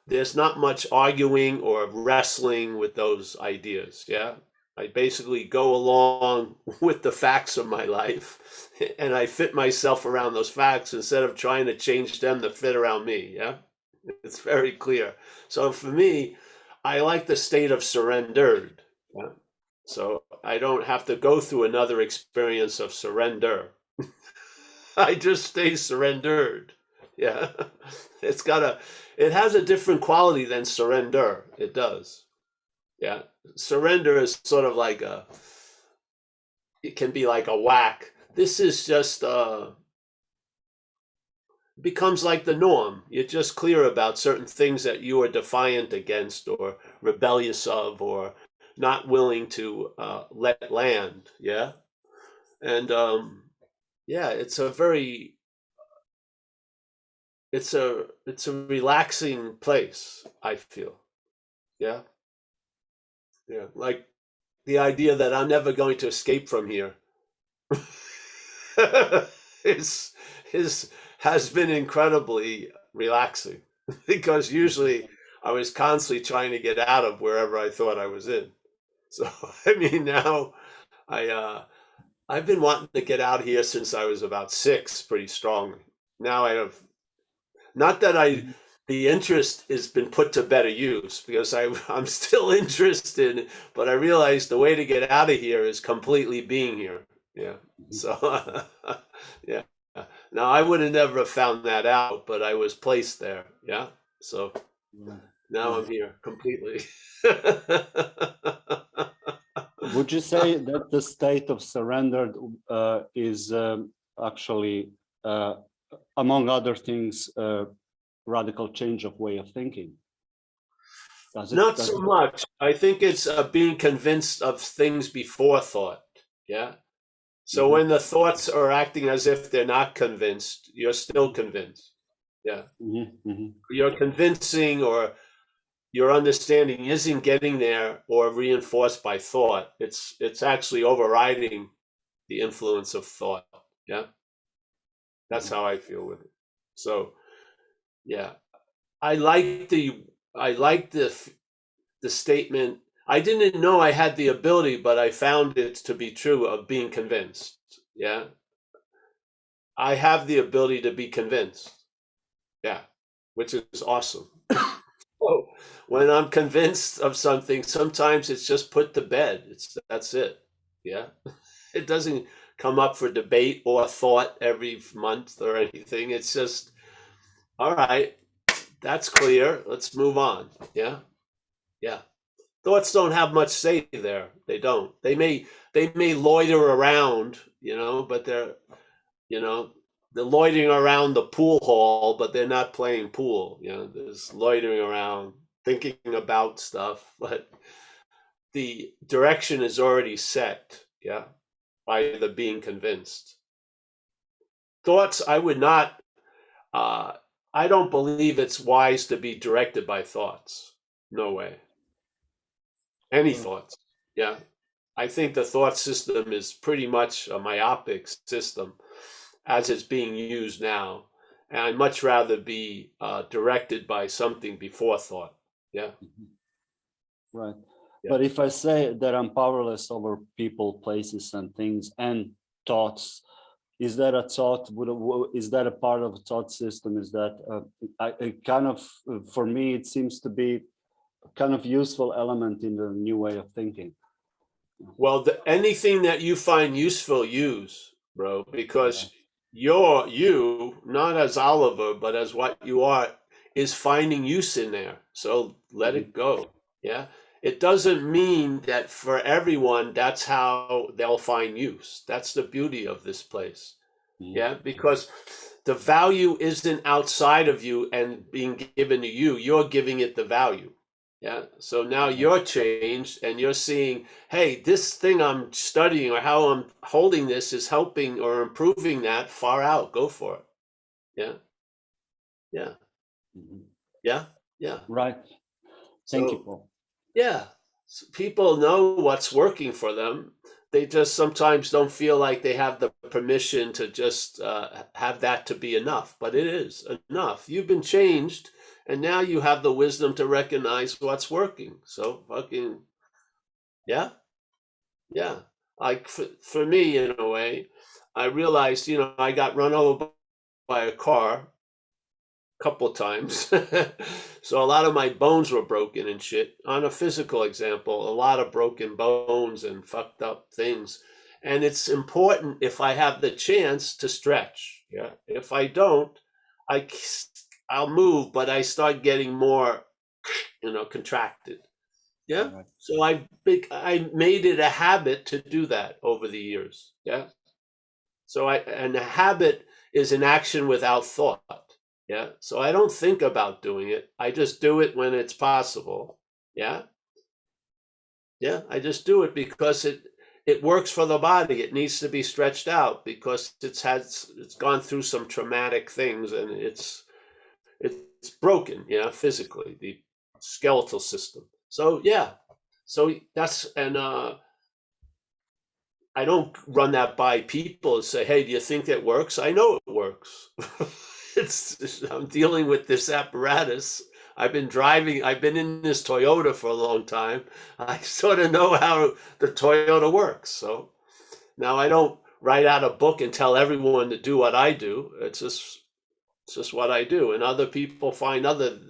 there's not much arguing or wrestling with those ideas. Yeah. I basically go along with the facts of my life and I fit myself around those facts instead of trying to change them to fit around me. Yeah. It's very clear. So for me, I like the state of surrendered. Yeah? So I don't have to go through another experience of surrender. I just stay surrendered. Yeah. It has a different quality than surrender. It does. Yeah. Surrender is sort of like it can be like a whack. This is just, becomes like the norm. You're just clear about certain things that you are defiant against or rebellious of or not willing to let land. Yeah. And yeah, it's a very, it's a relaxing place, I feel. Yeah. Yeah. Like the idea that I'm never going to escape from here is has been incredibly relaxing because usually I was constantly trying to get out of wherever I thought I was in. So I mean now I've been wanting to get out here since I was about 6 pretty strongly. Now I have not that I the interest has been put to better use because I'm still interested, but I realize the way to get out of here is completely being here. Yeah. So yeah. Now I would have never found that out, but I was placed there. Yeah. So now I'm here completely.
Would you say that the state of surrender is actually, among other things, radical change of way of thinking?
Not so much. I think it's being convinced of things before thought. Yeah. So when the thoughts are acting as if they're not convinced, you're still convinced. Yeah. You're convincing or your understanding isn't getting there or reinforced by thought. It's actually overriding the influence of thought. Yeah. That's how I feel with it. So yeah. I like the statement. I didn't know I had the ability, but I found it to be true of being convinced. Yeah. I have the ability to be convinced. Yeah. Which is awesome. Oh, when I'm convinced of something, sometimes it's just put to bed. That's it. Yeah. It doesn't come up for debate or thought every month or anything. It's just, all right, that's clear. Let's move on. Yeah. Yeah. Thoughts don't have much say there. They don't. They may loiter around, but they're loitering around the pool hall, but they're not playing pool. There's loitering around, thinking about stuff, but the direction is already set. Yeah, by the being convinced. Thoughts, I would not. I don't believe it's wise to be directed by thoughts. No way. Any thoughts. Yeah. I think the thought system is pretty much a myopic system as it's being used now. And I'd much rather be directed by something before thought. Yeah.
Right.
Yeah.
But if I say that I'm powerless over people, places, and things and thoughts, is that a thought? Is that a part of a thought system? Is that a kind of, for me, it seems to be kind of useful element in the new way of thinking.
Well, anything that you find useful, use, bro, because you, not as Oliver, but as what you are, is finding use in there. So let it go. Yeah. It doesn't mean that for everyone, that's how they'll find use. That's the beauty of this place. Yeah. Because the value isn't outside of you and being given to you. You're giving it the value. Yeah. So now you're changed and you're seeing, hey, this thing I'm studying or how I'm holding this is helping or improving that far out. Go for it. Yeah. Yeah. Yeah. Yeah.
Right. Thank you, Paul.
Yeah. So people know what's working for them. They just sometimes don't feel like they have the permission to just have that to be enough. But it is enough. You've been changed. And now you have the wisdom to recognize what's working. So fucking, yeah, yeah. Like for me, in a way, I realized, I got run over by a car a couple of times. So a lot of my bones were broken and shit. On a physical example, a lot of broken bones and fucked up things. And it's important if I have the chance to stretch. Yeah. If I don't, I'll move, but I start getting more, contracted. Yeah.
Right.
So I made it a habit to do that over the years. Yeah. So and a habit is an action without thought. Yeah. So I don't think about doing it. I just do it when it's possible. Yeah. Yeah. I just do it because it it works for the body. It needs to be stretched out because it's gone through some traumatic things, and it's broken, physically, the skeletal system. So yeah, so that's, and I don't run that by people and say, hey, do you think it works? I know it works. I'm dealing with this apparatus. I've been in this Toyota for a long time. I sort of know how the Toyota works. So now I don't write out a book and tell everyone to do what I do. It's just what I do. And other people find other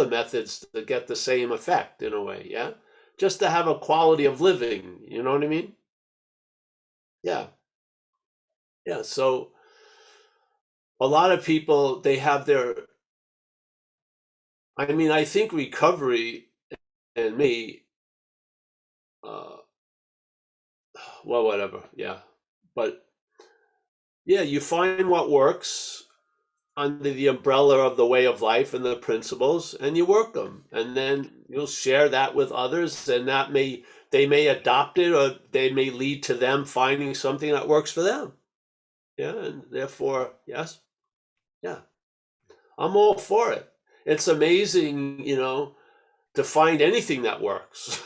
methods to get the same effect in a way. Yeah. Just to have a quality of living. You know what I mean? Yeah. Yeah. So a lot of people, they have I think recovery and me, well, whatever. Yeah. But yeah, you find what works under the umbrella of the way of life and the principles, and you work them, and then you'll share that with others, and they may adopt it, or they may lead to them finding something that works for them. Yeah. And therefore, yes. Yeah. I'm all for it. It's amazing, to find anything that works.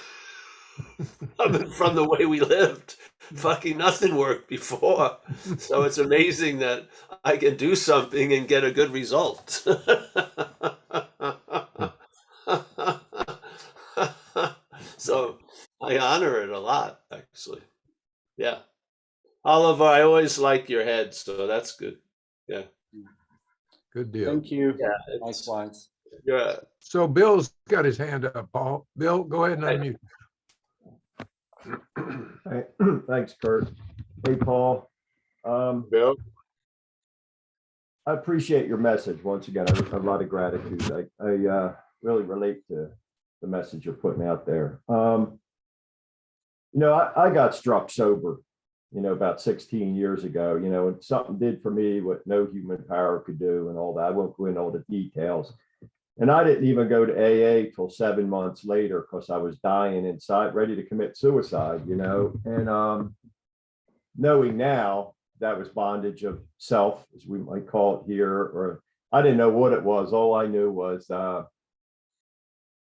From the way we lived, fucking nothing worked before. So it's amazing that I can do something and get a good result. So I honor it a lot, actually. Yeah. Oliver, I always like your head, so that's good. Yeah.
Good deal.
Thank you.
Yeah.
Likewise.
You're
So Bill's got his hand up, Paul. Bill, go ahead and unmute.
Thanks, Kurt. Hey, Paul.
Bill.
I appreciate your message. Once again, I have a lot of gratitude. I really relate to the message you're putting out there. I got struck sober, about 16 years ago, and something did for me what no human power could do and all that. I won't go into all the details. And I didn't even go to AA till 7 months later because I was dying inside, ready to commit suicide, and knowing now that was bondage of self, as we might call it here, or I didn't know what it was. All I knew was I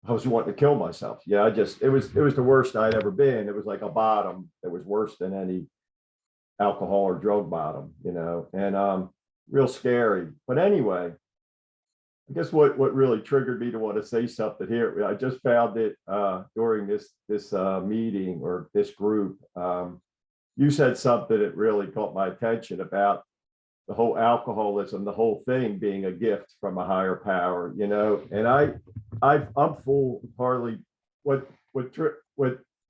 was wanting to kill myself. Yeah, it was the worst I'd ever been. It was like a bottom that was worse than any alcohol or drug bottom, and real scary. But anyway, I guess what really triggered me to want to say something here, I just found it during this meeting or this group. You said something that really caught my attention about the whole alcoholism, the whole thing being a gift from a higher power, and I'm full hardly what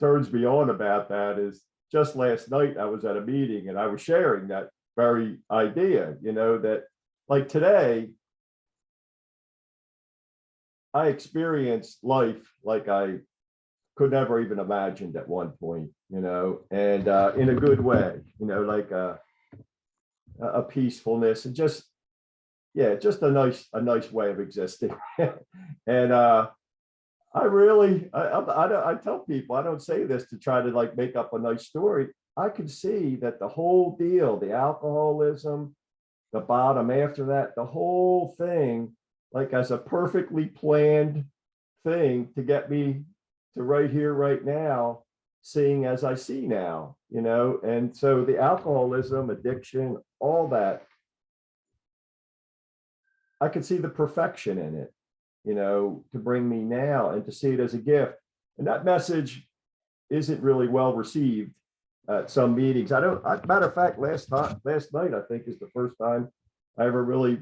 turns me on about that is just last night I was at a meeting and I was sharing that very idea, that like today, I experienced life like I could never even imagined at one point, and in a good way, like a peacefulness and just a nice way of existing. And I tell people, I don't say this to try to like make up a nice story. I could see that the whole deal, the alcoholism, the bottom after that, the whole thing, like as a perfectly planned thing to get me to right here, right now, seeing as I see now, and so the alcoholism, addiction, all that, I could see the perfection in it, to bring me now and to see it as a gift. And that message isn't really well received at some meetings. Matter of fact, last night, I think is the first time I ever really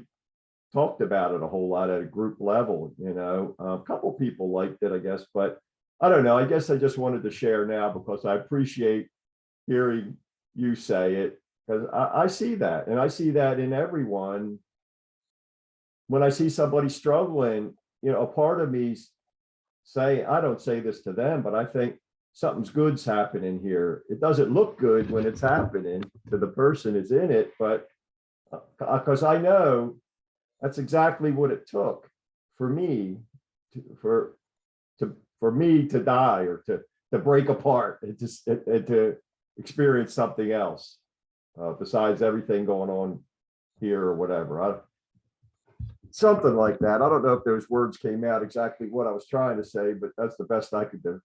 talked about it a whole lot at a group level, a couple people liked it, I guess, but I don't know. I guess I just wanted to share now because I appreciate hearing you say it, because I see that, and I see that in everyone. When I see somebody struggling, a part of me say, I don't say this to them, but I think something's good's happening here. It doesn't look good when it's happening to the person who's in it, but because I know that's exactly what it took for me for me to die or to break apart and to experience something else besides everything going on here or whatever. Something like that. I don't know if those words came out exactly what I was trying to say, but that's the best I could do.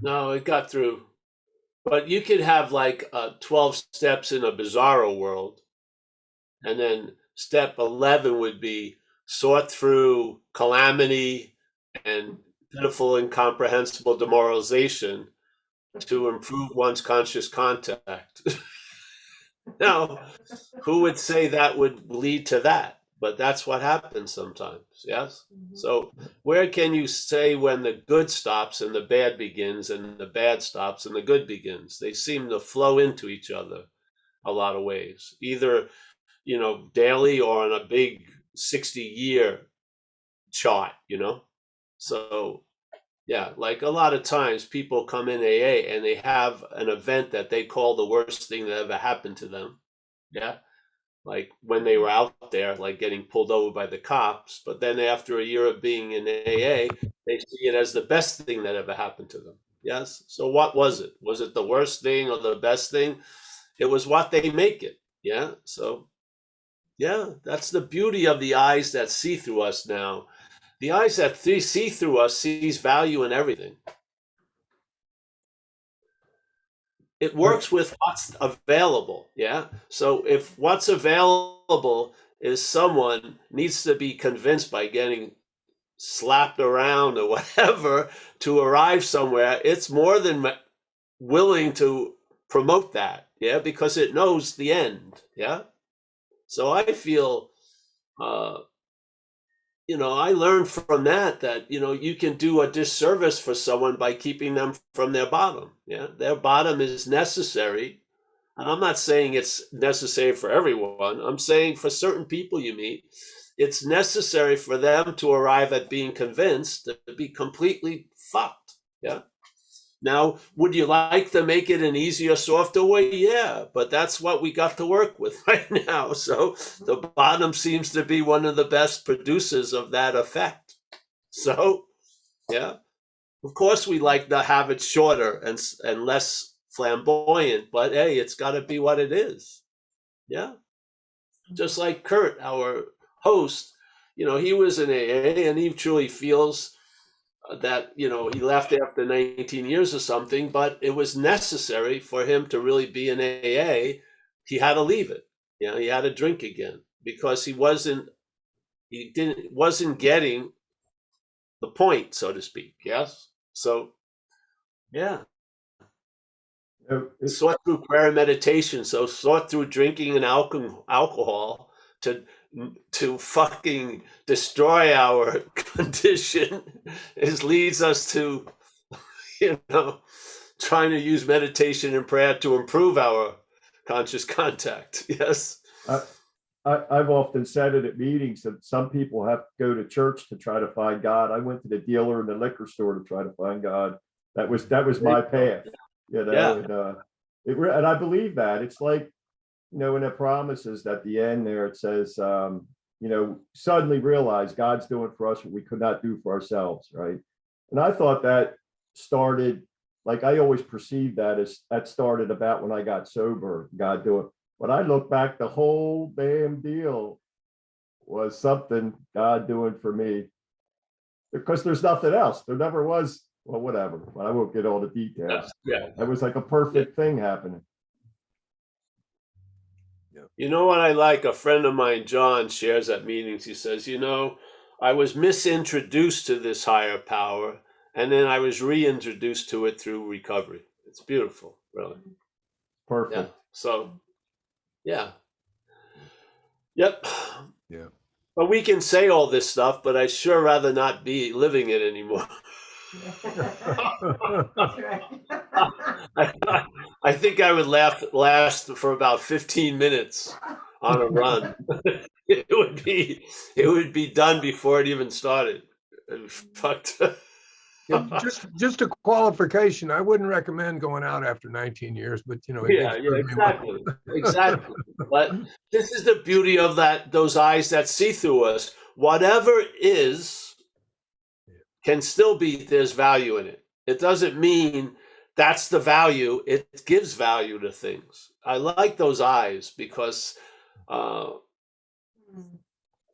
No, it got through. But you could have like 12 steps in a bizarro world. And then step 11 would be sort through calamity and pitiful, incomprehensible demoralization to improve one's conscious contact. Now, who would say that would lead to that? But that's what happens sometimes, yes? So where can you say when the good stops and the bad begins, and the bad stops and the good begins? They seem to flow into each other a lot of ways, either, you know, daily or on a big 60-year chart, you know? So yeah, like a lot of times people come in AA and they have an event that they call the worst thing that ever happened to them. Yeah. Like when they were out there, like getting pulled over by the cops. But then after a year of being in AA, they see it as the best thing that ever happened to them. Yes. So what was it? Was it the worst thing or the best thing? It was what they make it. Yeah. So yeah, that's the beauty of the eyes that see through us now. The eyes that see through us sees value in everything. It works with what's available. Yeah. So if what's available is someone needs to be convinced by getting slapped around or whatever to arrive somewhere, it's more than willing to promote that. Yeah. Because it knows the end. Yeah. So I feel, you know, I learned from that, you know, you can do a disservice for someone by keeping them from their bottom. Yeah. Their bottom is necessary. And I'm not saying it's necessary for everyone. I'm saying for certain people you meet, it's necessary for them to arrive at being convinced to be completely fucked. Yeah. Now, would you like to make it an easier, softer way? Yeah, but that's what we got to work with right now. So the bottom seems to be one of the best producers of that effect. So, yeah, of course we like to have it shorter and less flamboyant, but hey, it's got to be what it is. Yeah, just like Kurt, our host, you know, he was in AA and he truly feels that, you know, he left after 19 years or something, but it was necessary for him to really be in AA. He had to leave it. You know, he had to drink again because he wasn't getting the point, so to speak. Yes. So, yeah. Sort through prayer and meditation. So sort through drinking and alcohol to fucking destroy our condition leads us to, you know, trying to use meditation and prayer to improve our conscious contact. Yes.
I've often said it at meetings that some people have to go to church to try to find God. I went to the dealer in the liquor store to try to find God. That was my path, you know. Yeah. And I believe that it's like, you know, when it promises at the end there, it says, you know, suddenly realize God's doing for us what we could not do for ourselves, right? And I thought that started, like I always perceived that as that started about when I got sober, God doing. When I look back, the whole damn deal was something God doing for me, because there's nothing else. There never was. Well, whatever. But I won't get all the details.
Yeah.
It was like a perfect thing happening.
You know what I like? A friend of mine, John, shares at meetings. He says, you know, I was misintroduced to this higher power, and then I was reintroduced to it through recovery. It's beautiful, really.
Perfect.
Yeah. So, yeah. Yep.
Yeah.
But we can say all this stuff, but I'd sure rather not be living it anymore. I think I would last for about 15 minutes on a run. It would be done before it even started. Fucked.
Yeah, just a qualification. I wouldn't recommend going out after 19 years, but you know.
Yeah, exactly. Exactly. But this is the beauty of those eyes that see through us. Whatever is can still be, there's value in it. It doesn't mean that's the value. It gives value to things. I like those eyes because, yeah,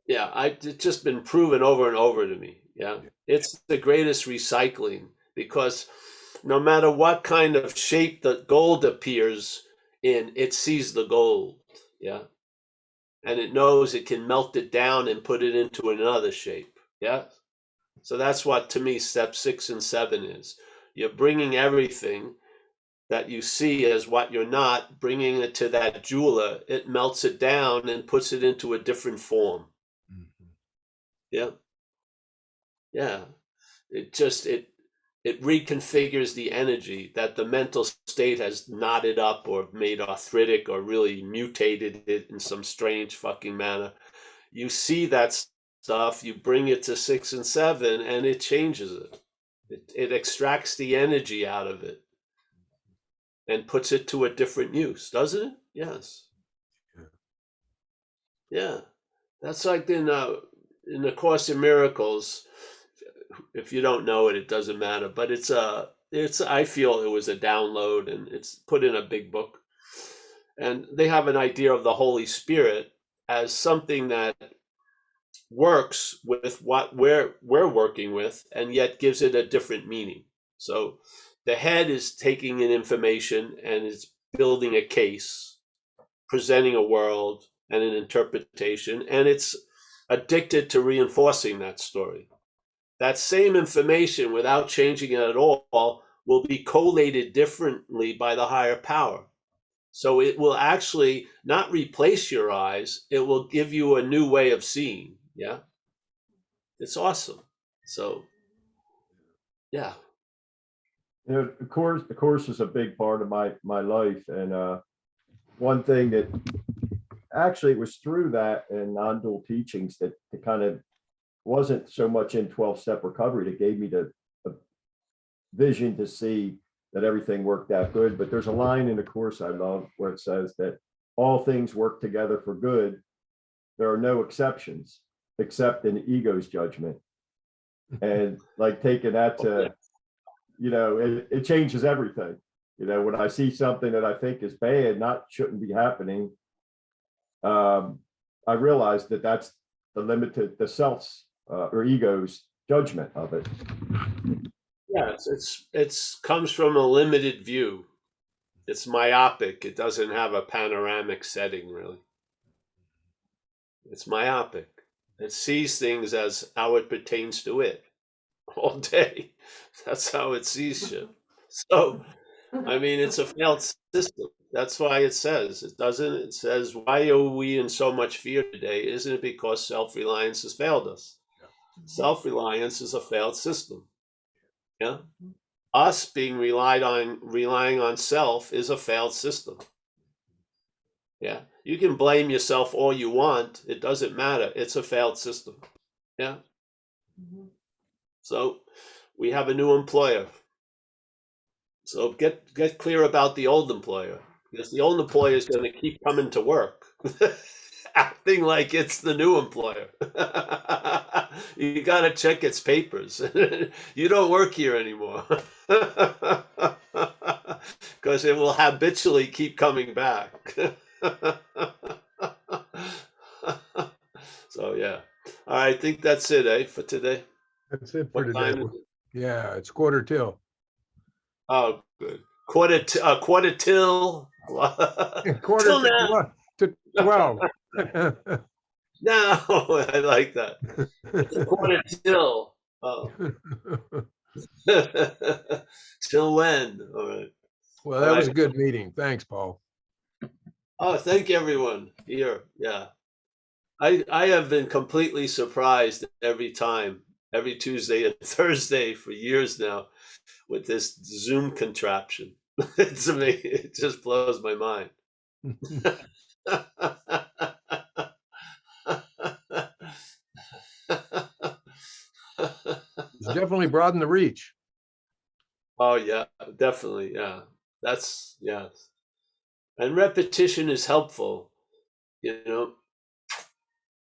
it's just been proven over and over to me. Yeah, it's the greatest recycling because no matter what kind of shape the gold appears in, it sees the gold. Yeah, and it knows it can melt it down and put it into another shape. Yeah, so that's what to me step 6 and 7 is. You're bringing everything that you see as what you're not, bringing it to that jeweler. It melts it down and puts it into a different form. Yeah, yeah. It reconfigures the energy that the mental state has knotted up or made arthritic or really mutated it in some strange fucking manner. You see that stuff, you bring it to 6 and 7, and it changes it. It extracts the energy out of it and puts it to a different use, doesn't it? Yes. Yeah. That's like in the Course in Miracles. If you don't know it, it doesn't matter. But it's I feel it was a download, and it's put in a big book. And they have an idea of the Holy Spirit as something that works with what we're working with, and yet gives it a different meaning. So the head is taking in information and is building a case, presenting a world and an interpretation, and it's addicted to reinforcing that story. That same information, without changing it at all, will be collated differently by the higher power. So it will actually not replace your eyes, it will give you a new way of seeing. Yeah. It's awesome. So, yeah.
You know, the course is a big part of my life. And one thing that actually it was through that and non-dual teachings that kind of wasn't so much in 12-step recovery that gave me the vision to see that everything worked out good. But there's a line in the course I love where it says that all things work together for good. There are no exceptions except in the ego's judgment. And like taking that to, you know, it changes everything. You know, when I see something that I think is bad, shouldn't be happening, I realize that that's the self's or ego's judgment of it.
Yeah, it's comes from a limited view. It's myopic. It doesn't have a panoramic setting, really. It's myopic. It sees things as how it pertains to it all day. That's how it sees shit. So, I mean, it's a failed system. That's why it says, it says, why are we in so much fear today? Isn't it because self-reliance has failed us? Self-reliance is a failed system. Yeah. Us being relying on self is a failed system. Yeah. You can blame yourself all you want. It doesn't matter. It's a failed system. Yeah. So we have a new employer. So get clear about the old employer, because the old employer is going to keep coming to work, acting like it's the new employer. You got to check its papers. You don't work here anymore, because it will habitually keep coming back. So yeah, I think that's it, for today.
That's it for
What time
today.
is it?
Yeah, it's 11:45.
Oh, good. Quarter till
Quarter
till now.
to 12.
No, I like that. It's a quarter till. Oh. Till when? All right.
Well,
All
that was
right.
a good meeting. Thanks, Paul.
Oh, thank everyone here. Yeah. I have been completely surprised every time, every Tuesday and Thursday for years now with this Zoom contraption. It's amazing. It just blows my mind.
It's definitely broadened the reach.
Oh yeah, definitely. Yeah. That's yes. And repetition is helpful, you know.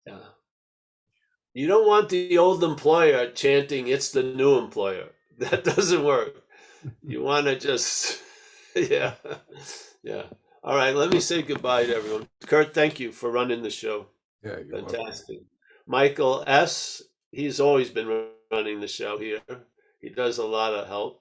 Yeah. You don't want the old employer chanting it's the new employer. That doesn't work. You want to just, yeah, yeah. All right, let me say goodbye to everyone. Kurt, thank you for running the show.
Yeah, you're welcome.
Fantastic. Michael S., he's always been running the show here. He does a lot of help.